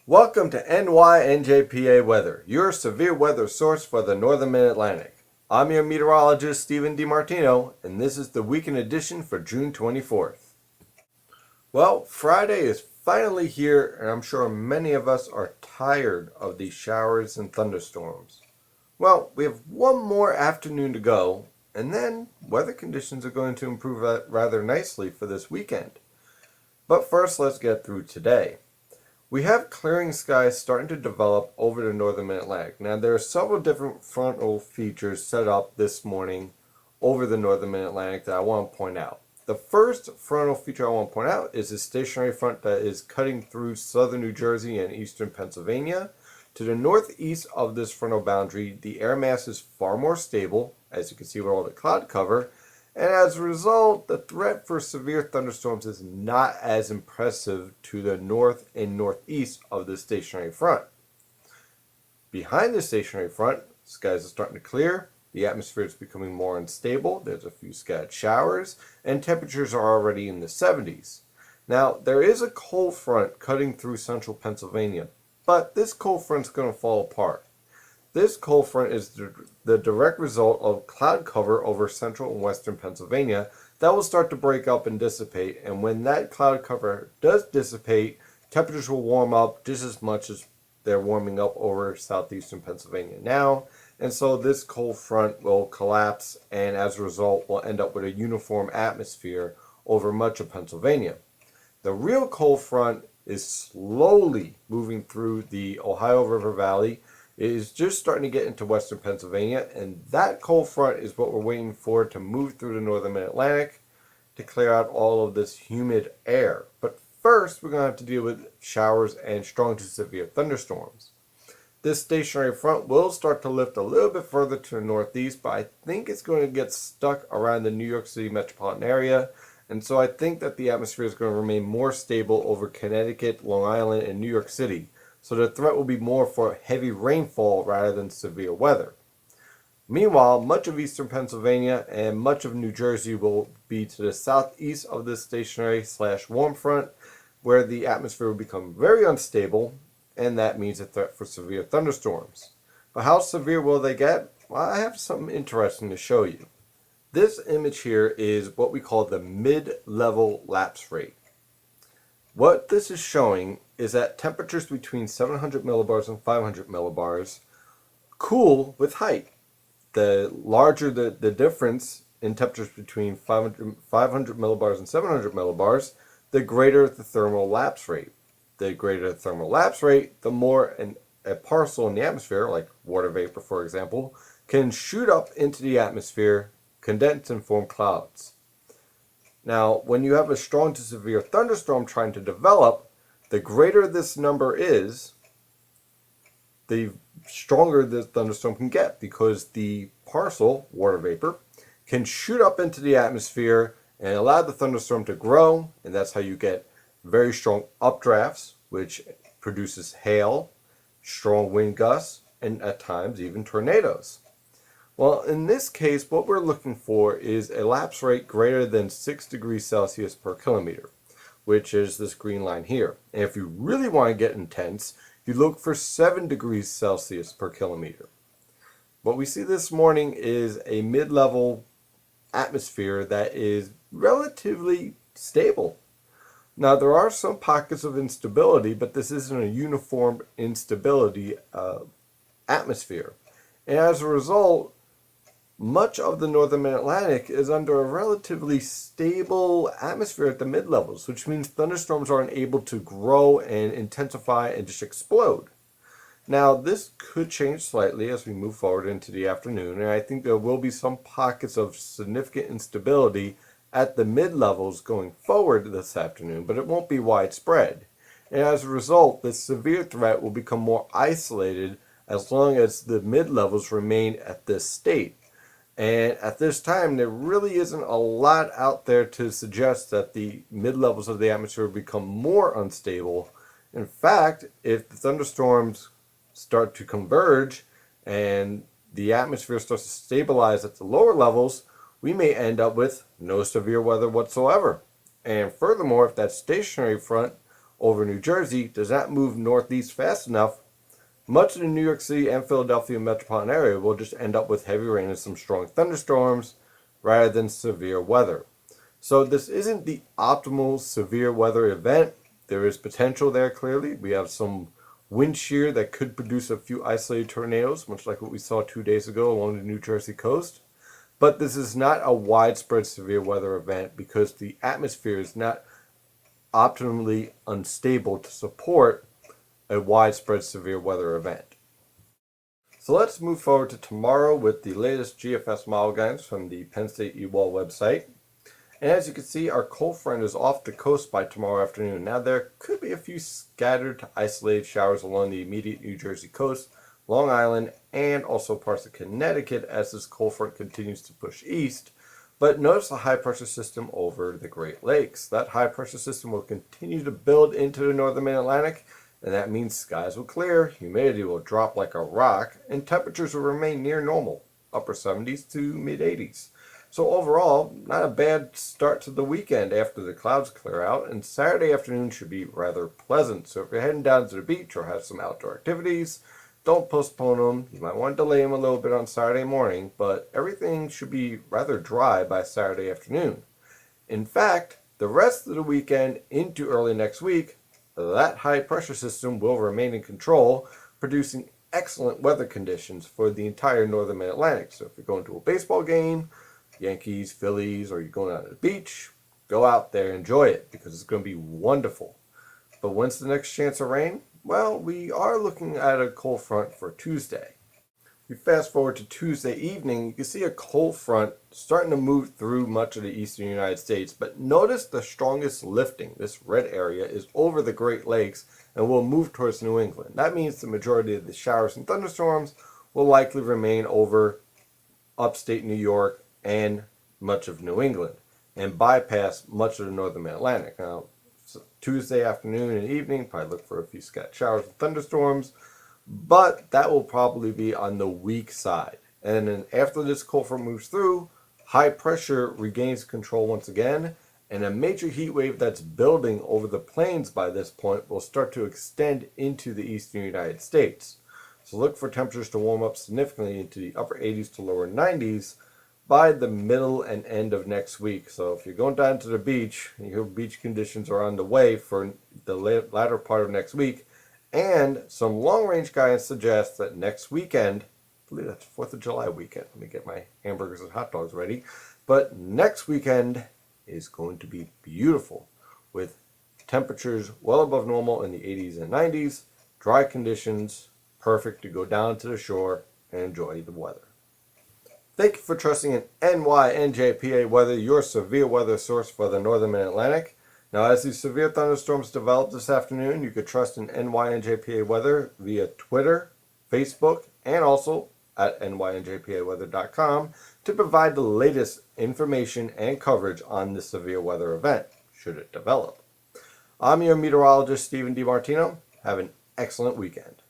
Welcome to NYNJPA Weather, your severe weather source for the Northern Mid-Atlantic. I'm your meteorologist, Stephen DiMartino, and this is the weekend edition for June 24th. Well, Friday is finally here, and I'm sure many of us are tired of these showers and thunderstorms. Well, we have one more afternoon to go, and then weather conditions are going to improve rather nicely for this weekend. But first, let's get through today. We have clearing skies starting to develop over the northern Mid-Atlantic. Now, there are several different frontal features set up this morning over the northern Mid-Atlantic that I want to point out. The first frontal feature I want to point out is a stationary front that is cutting through southern New Jersey and eastern Pennsylvania. To the northeast of this frontal boundary, the air mass is far more stable, as you can see with all the cloud cover, and as a result, the threat for severe thunderstorms is not as impressive to the north and northeast of the stationary front. Behind the stationary front, skies are starting to clear, the atmosphere is becoming more unstable, there's a few scattered showers, and temperatures are already in the 70s. Now, there is a cold front cutting through central Pennsylvania, but this cold front is going to fall apart. This cold front is the direct result of cloud cover over central and western Pennsylvania that will start to break up and dissipate. And when that cloud cover does dissipate, temperatures will warm up just as much as they're warming up over southeastern Pennsylvania now. And so this cold front will collapse, and as a result, we'll end up with a uniform atmosphere over much of Pennsylvania. The real cold front is slowly moving through the Ohio River Valley. It is just starting to get into western Pennsylvania, and that cold front is what we're waiting for to move through the northern Mid-Atlantic to clear out all of this humid air. But first, we're going to have to deal with showers and strong to severe thunderstorms. This stationary front will start to lift a little bit further to the northeast, but I think it's going to get stuck around the New York City metropolitan area, and so I think that the atmosphere is going to remain more stable over Connecticut, Long Island, and New York City. So the threat will be more for heavy rainfall rather than severe weather. Meanwhile, much of eastern Pennsylvania and much of New Jersey will be to the southeast of this stationary/warm front, where the atmosphere will become very unstable, and that means a threat for severe thunderstorms. But how severe will they get? Well, I have something interesting to show you. This image here is what we call the mid-level lapse rate. What this is showing is that temperatures between 700 millibars and 500 millibars cool with height. The larger the difference in temperatures between 500 millibars and 700 millibars, the greater the thermal lapse rate. The greater the thermal lapse rate, the more a parcel in the atmosphere, like water vapor for example, can shoot up into the atmosphere, condense and form clouds. Now, when you have a strong to severe thunderstorm trying to develop, the greater this number is, the stronger the thunderstorm can get, because the parcel, water vapor, can shoot up into the atmosphere and allow the thunderstorm to grow, and that's how you get very strong updrafts, which produces hail, strong wind gusts, and at times even tornadoes. Well, in this case, what we're looking for is a lapse rate greater than 6 degrees Celsius per kilometer, which is this green line here. And if you really want to get intense, you look for 7 degrees Celsius per kilometer. What we see this morning is a mid-level atmosphere that is relatively stable. Now, there are some pockets of instability, but this isn't a uniform instability atmosphere. And as a result, much of the northern Mid-Atlantic is under a relatively stable atmosphere at the mid-levels, which means thunderstorms aren't able to grow and intensify and just explode. Now, this could change slightly as we move forward into the afternoon, and I think there will be some pockets of significant instability at the mid-levels going forward this afternoon, but it won't be widespread. And as a result, the severe threat will become more isolated as long as the mid-levels remain at this state. And at this time, there really isn't a lot out there to suggest that the mid-levels of the atmosphere become more unstable. In fact, if the thunderstorms start to converge and the atmosphere starts to stabilize at the lower levels, we may end up with no severe weather whatsoever. And furthermore, if that stationary front over New Jersey does not move northeast fast enough, much of the New York City and Philadelphia metropolitan area will just end up with heavy rain and some strong thunderstorms rather than severe weather. So this isn't the optimal severe weather event. There is potential there clearly. We have some wind shear that could produce a few isolated tornadoes, much like what we saw 2 days ago along the New Jersey coast. But this is not a widespread severe weather event because the atmosphere is not optimally unstable to support a widespread severe weather event. So let's move forward to tomorrow with the latest GFS model guidance from the Penn State EWOL website. And as you can see, our cold front is off the coast by tomorrow afternoon. Now there could be a few scattered to isolated showers along the immediate New Jersey coast, Long Island, and also parts of Connecticut as this cold front continues to push east. But notice the high pressure system over the Great Lakes. That high pressure system will continue to build into the northern mid-Atlantic, and that means skies will clear, humidity will drop like a rock, and temperatures will remain near normal, upper 70s to mid 80s. So overall, not a bad start to the weekend after the clouds clear out, and Saturday afternoon should be rather pleasant. So if you're heading down to the beach or have some outdoor activities, don't postpone them. You might want to delay them a little bit on Saturday morning, but everything should be rather dry by Saturday afternoon. In fact, the rest of the weekend into early next week, that high pressure system will remain in control, producing excellent weather conditions for the entire northern mid-Atlantic. So if you're going to a baseball game, Yankees, Phillies, or you're going out to the beach, go out there and enjoy it because it's going to be wonderful. But when's the next chance of rain? Well, we are looking at a cold front for Tuesday. If you fast forward to Tuesday evening, you can see a cold front starting to move through much of the eastern United States. But notice the strongest lifting, this red area, is over the Great Lakes and will move towards New England. That means the majority of the showers and thunderstorms will likely remain over upstate New York and much of New England and bypass much of the northern mid-Atlantic. Now, Tuesday afternoon and evening, probably look for a few scattered showers and thunderstorms, but that will probably be on the weak side. And then after this cold front moves through, high pressure regains control once again, and a major heat wave that's building over the plains by this point will start to extend into the eastern United States. So look for temperatures to warm up significantly into the upper 80s to lower 90s by the middle and end of next week. So if you're going down to the beach, your beach conditions are on the way for the latter part of next week. And some long-range guidance suggests that next weekend, I believe that's 4th of July weekend. Let me get my hamburgers and hot dogs ready. But next weekend is going to be beautiful with temperatures well above normal in the 80s and 90s, dry conditions, perfect to go down to the shore and enjoy the weather. Thank you for trusting in NYNJPA Weather, your severe weather source for the northern mid-Atlantic. Now, as these severe thunderstorms develop this afternoon, you could trust in NYNJPA Weather via Twitter, Facebook, and also at nynjpaweather.com to provide the latest information and coverage on the severe weather event, should it develop. I'm your meteorologist, Stephen DiMartino. Have an excellent weekend.